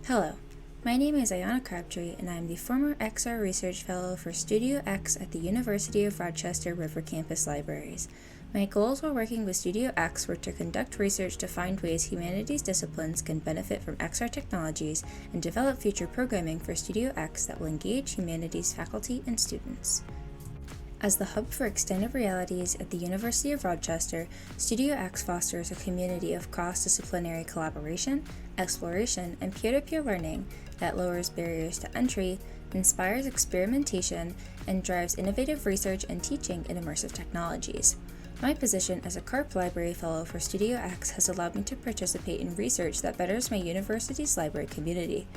Hello, my name is Ayana Crabtree, and I am the former XR Research Fellow for Studio X at the University of Rochester River Campus Libraries. My goals while working with Studio X were to conduct research to find ways humanities disciplines can benefit from XR technologies and develop future programming for Studio X that will engage humanities faculty and students. As the hub for extended realities at the University of Rochester, Studio X fosters a community of cross-disciplinary collaboration, exploration, and peer-to-peer learning that lowers barriers to entry, inspires experimentation, and drives innovative research and teaching in immersive technologies. My position as a CARP Library Fellow for Studio X has allowed me to participate in research that betters my university's library community.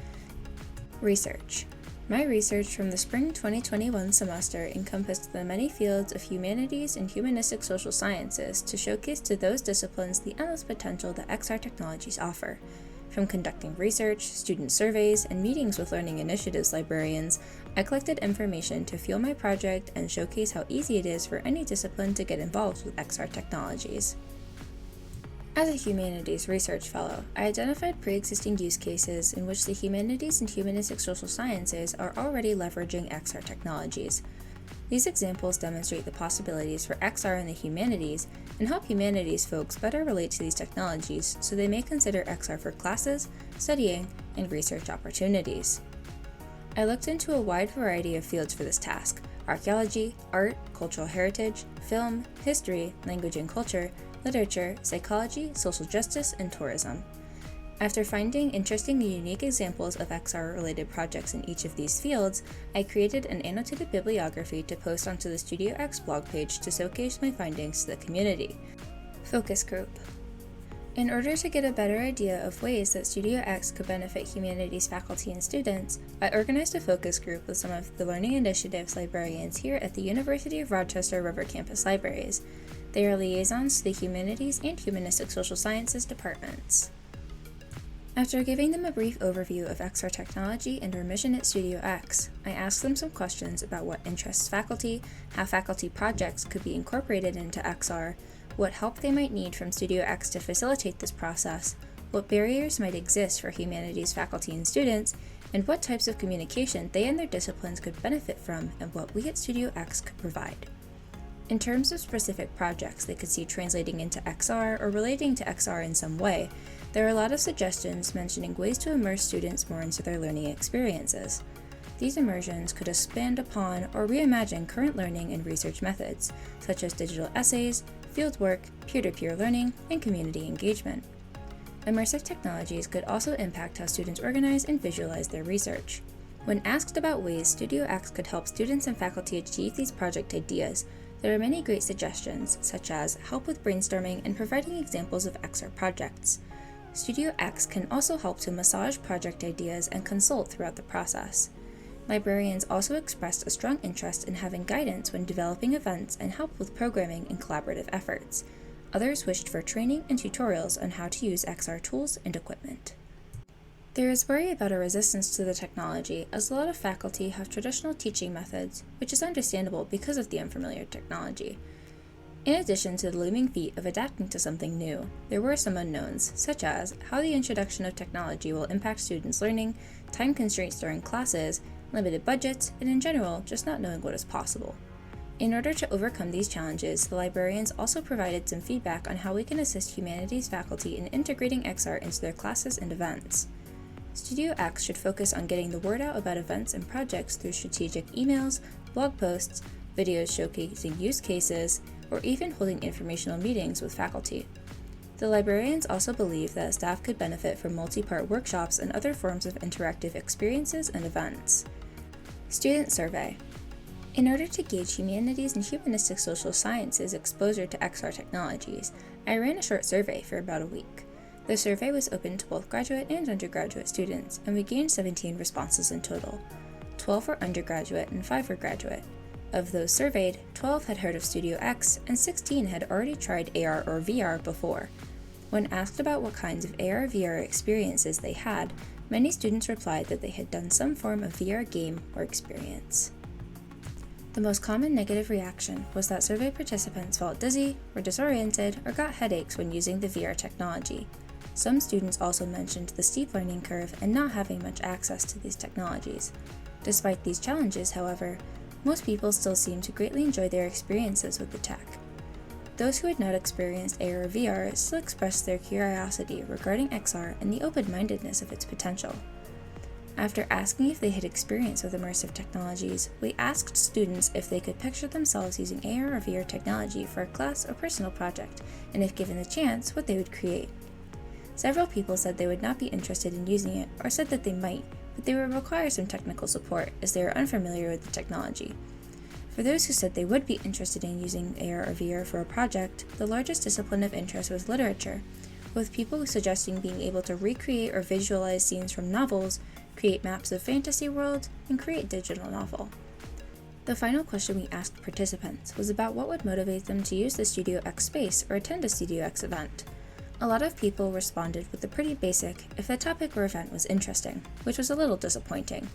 Research. My research from the spring 2021 semester encompassed the many fields of humanities and humanistic social sciences to showcase to those disciplines the endless potential that XR technologies offer. From conducting research, student surveys, and meetings with learning initiatives librarians, I collected information to fuel my project and showcase how easy it is for any discipline to get involved with XR technologies. As a Humanities Research Fellow, I identified pre-existing use cases in which the humanities and humanistic social sciences are already leveraging XR technologies. These examples demonstrate the possibilities for XR in the humanities and help humanities folks better relate to these technologies so they may consider XR for classes, studying, and research opportunities. I looked into a wide variety of fields for this task: archaeology, art, cultural heritage, film, history, language and culture, literature, psychology, social justice, and tourism. After finding interesting and unique examples of XR-related projects in each of these fields, I created an annotated bibliography to post onto the Studio X blog page to showcase my findings to the community. Focus group. In order to get a better idea of ways that Studio X could benefit humanities faculty and students, I organized a focus group with some of the learning initiatives librarians here at the University of Rochester River Campus Libraries. They are liaisons to the Humanities and Humanistic Social Sciences departments. After giving them a brief overview of XR technology and our mission at Studio X, I asked them some questions about what interests faculty, how faculty projects could be incorporated into XR, what help they might need from Studio X to facilitate this process, what barriers might exist for humanities faculty and students, and what types of communication they and their disciplines could benefit from and what we at Studio X could provide. In terms of specific projects they could see translating into XR or relating to XR in some way, there are a lot of suggestions mentioning ways to immerse students more into their learning experiences. These immersions could expand upon or reimagine current learning and research methods, such as digital essays, fieldwork, peer-to-peer learning, and community engagement. Immersive technologies could also impact how students organize and visualize their research. When asked about ways Studio X could help students and faculty achieve these project ideas, there are many great suggestions, such as help with brainstorming and providing examples of XR projects. Studio X can also help to massage project ideas and consult throughout the process. Librarians also expressed a strong interest in having guidance when developing events and help with programming and collaborative efforts. Others wished for training and tutorials on how to use XR tools and equipment. There is worry about a resistance to the technology, as a lot of faculty have traditional teaching methods, which is understandable because of the unfamiliar technology. In addition to the looming feat of adapting to something new, there were some unknowns, such as how the introduction of technology will impact students' learning, time constraints during classes, limited budgets, and in general, just not knowing what is possible. In order to overcome these challenges, the librarians also provided some feedback on how we can assist humanities faculty in integrating XR into their classes and events. Studio X should focus on getting the word out about events and projects through strategic emails, blog posts, videos showcasing use cases, or even holding informational meetings with faculty. The librarians also believe that staff could benefit from multi-part workshops and other forms of interactive experiences and events. Student survey. In order to gauge humanities and humanistic social sciences exposure to XR technologies, I ran a short survey for about a week. The survey was open to both graduate and undergraduate students, and we gained 17 responses in total. 12 were undergraduate and 5 were graduate. Of those surveyed, 12 had heard of Studio X, and 16 had already tried AR or VR before. When asked about what kinds of AR/VR experiences they had, many students replied that they had done some form of VR game or experience. The most common negative reaction was that survey participants felt dizzy, were disoriented, or got headaches when using the VR technology. some students also mentioned the steep learning curve and not having much access to these technologies. Despite these challenges, however, most people still seem to greatly enjoy their experiences with the tech. Those who had not experienced AR or VR still expressed their curiosity regarding XR and the open-mindedness of its potential. After asking if they had experience with immersive technologies, we asked students if they could picture themselves using AR or VR technology for a class or personal project, and if given the chance, what they would create. Several people said they would not be interested in using it, or said that they might, but they would require some technical support as they are unfamiliar with the technology. For those who said they would be interested in using AR or VR for a project, the largest discipline of interest was literature, with people suggesting being able to recreate or visualize scenes from novels, create maps of fantasy worlds, and create digital novel. The final question we asked participants was about what would motivate them to use the Studio X space or attend a Studio X event. A lot of people responded with the pretty basic, if the topic or event was interesting, which was a little disappointing.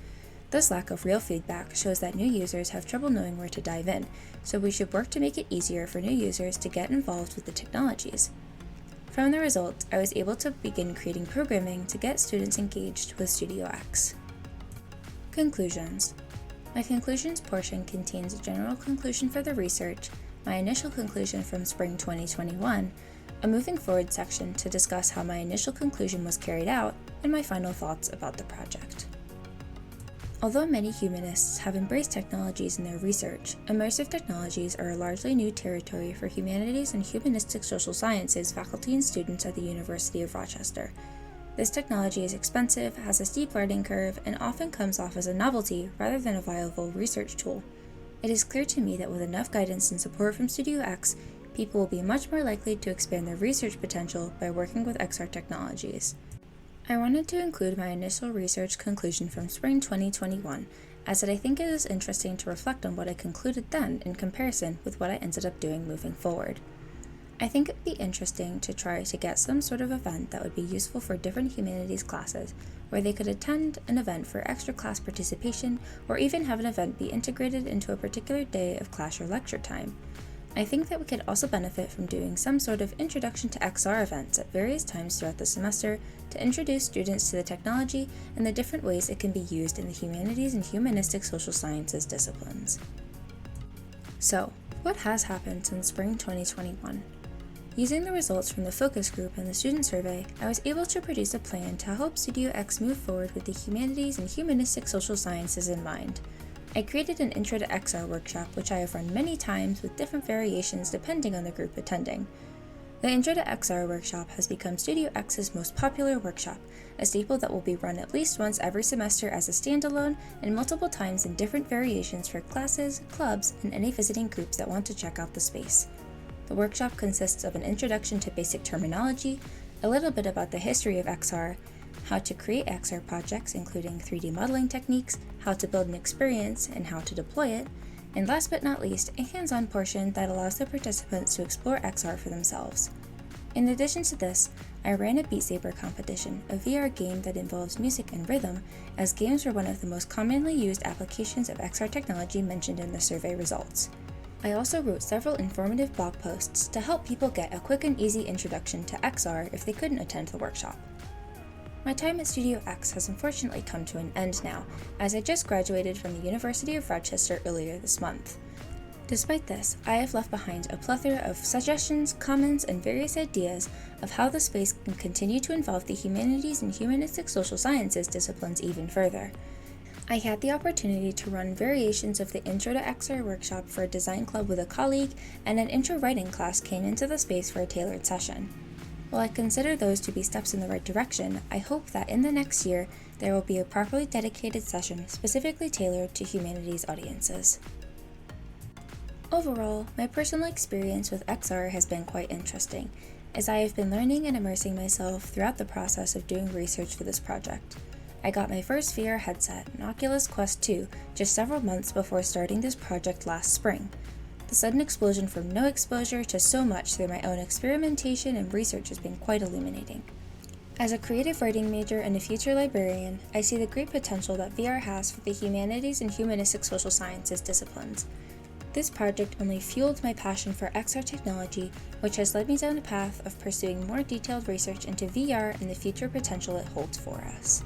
This lack of real feedback shows that new users have trouble knowing where to dive in, so we should work to make it easier for new users to get involved with the technologies. From the results, I was able to begin creating programming to get students engaged with Studio X. Conclusions. My conclusions portion contains a general conclusion for the research, my initial conclusion from spring 2021, a moving forward section to discuss how my initial conclusion was carried out, and my final thoughts about the project. Although many humanists have embraced technologies in their research, immersive technologies are a largely new territory for humanities and humanistic social sciences faculty and students at the University of Rochester. This technology is expensive, has a steep learning curve, and often comes off as a novelty rather than a viable research tool. It is clear to me that with enough guidance and support from Studio X, people will be much more likely to expand their research potential by working with XR technologies. I wanted to include my initial research conclusion from spring 2021, as I think it is interesting to reflect on what I concluded then in comparison with what I ended up doing moving forward. I think it would be interesting to try to get some sort of event that would be useful for different humanities classes, where they could attend an event for extra class participation, or even have an event be integrated into a particular day of class or lecture time. I think that we could also benefit from doing some sort of introduction to XR events at various times throughout the semester to introduce students to the technology and the different ways it can be used in the humanities and humanistic social sciences disciplines. So, what has happened since spring 2021? Using the results from the focus group and the student survey, I was able to produce a plan to help Studio X move forward with the humanities and humanistic social sciences in mind. I created an Intro to XR workshop, which I have run many times with different variations depending on the group attending. The Intro to XR workshop has become Studio X's most popular workshop, a staple that will be run at least once every semester as a standalone and multiple times in different variations for classes, clubs, and any visiting groups that want to check out the space. The workshop consists of an introduction to basic terminology, a little bit about the history of XR, how to create XR projects including 3D modeling techniques, how to build an experience, and how to deploy it, and last but not least, a hands-on portion that allows the participants to explore XR for themselves. In addition to this, I ran a Beat Saber competition, a VR game that involves music and rhythm, as games were one of the most commonly used applications of XR technology mentioned in the survey results. I also wrote several informative blog posts to help people get a quick and easy introduction to XR if they couldn't attend the workshop. My time at Studio X has unfortunately come to an end now, as I just graduated from the University of Rochester earlier this month. Despite this, I have left behind a plethora of suggestions, comments, and various ideas of how the space can continue to involve the humanities and humanistic social sciences disciplines even further. I had the opportunity to run variations of the Intro to XR workshop for a design club with a colleague, and an intro writing class came into the space for a tailored session. While I consider those to be steps in the right direction, I hope that in the next year there will be a properly dedicated session specifically tailored to humanities audiences. Overall, my personal experience with XR has been quite interesting, as I have been learning and immersing myself throughout the process of doing research for this project. I got my first VR headset, an Oculus Quest 2, just several months before starting this project last spring. The sudden explosion from no exposure to so much through my own experimentation and research has been quite illuminating. As a creative writing major and a future librarian, I see the great potential that VR has for the humanities and humanistic social sciences disciplines. This project only fueled my passion for XR technology, which has led me down a path of pursuing more detailed research into VR and the future potential it holds for us.